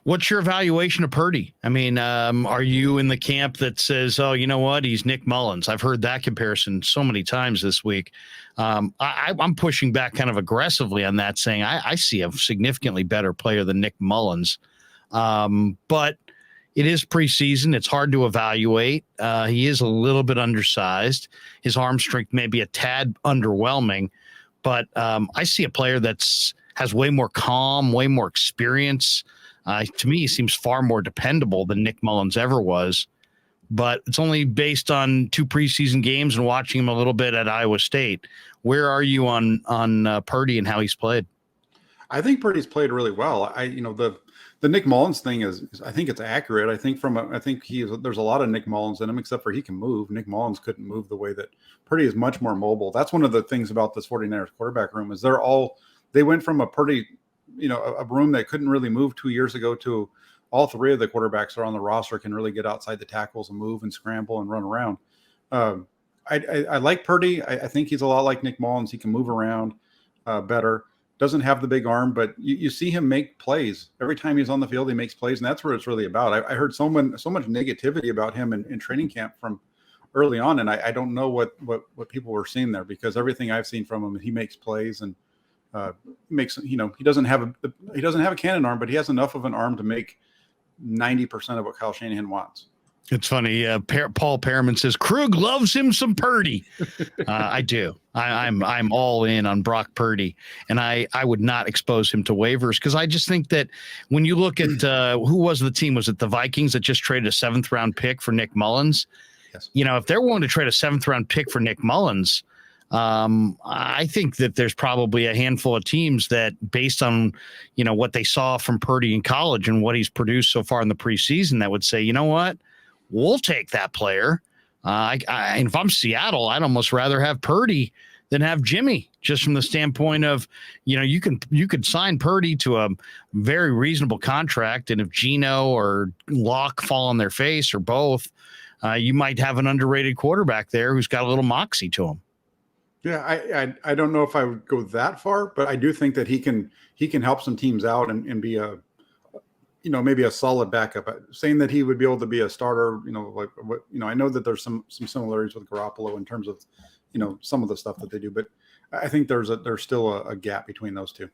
What's your evaluation of Purdy? I mean, are you in the camp that says, oh, you know what, he's Nick Mullins? I've heard that comparison so many times this week. I'm pushing back kind of aggressively on that, saying I see a significantly better player than Nick Mullins. But it is preseason. It's hard to evaluate. He is a little bit undersized. His arm strength may be a tad underwhelming, but I see a player has way more calm, way more experience. To me, he seems far more dependable than Nick Mullins ever was. But it's only based on 2 preseason games and watching him a little bit at Iowa State. Where are you on Purdy and how he's played? I think Purdy's played really well. The Nick Mullins thing is I think it's accurate. I think there's a lot of Nick Mullins in him, except for he can move. Nick Mullins couldn't move the way that Purdy is much more mobile. That's one of the things about this 49ers quarterback room is they went from a Purdy, a room that couldn't really move 2 years ago to all 3 of the quarterbacks are on the roster can really get outside the tackles and move and scramble and run around. I like Purdy. I think he's a lot like Nick Mullins. He can move around better. Doesn't have the big arm, but you see him make plays. Every time he's on the field, he makes plays, and that's what it's really about. I heard so much negativity about him in training camp from early on, and I don't know what people were seeing there, because everything I've seen from him, he makes plays and he doesn't have a cannon arm, but he has enough of an arm to make 90% of what Kyle Shanahan wants. It's funny. Paul Perriman says Krug loves him some Purdy. I do. I'm all in on Brock Purdy, and I would not expose him to waivers, because I just think that when you look at who was the team, was it the Vikings that just traded a 7th round pick for Nick Mullins? Yes. If they're willing to trade a 7th round pick for Nick Mullins, I think that there's probably a handful of teams that, based on what they saw from Purdy in college and what he's produced so far in the preseason, that would say, you know what, we'll take that player. If I'm Seattle, I'd almost rather have Purdy than have Jimmy, just from the standpoint of, you could sign Purdy to a very reasonable contract, and if Geno or Locke fall on their face or both, you might have an underrated quarterback there who's got a little moxie to him. Yeah, I don't know if I would go that far, but I do think that he can help some teams out and be a maybe a solid backup. Saying that he would be able to be a starter, I know that there's some similarities with Garoppolo in terms of, some of the stuff that they do, but I think there's still a gap between those two.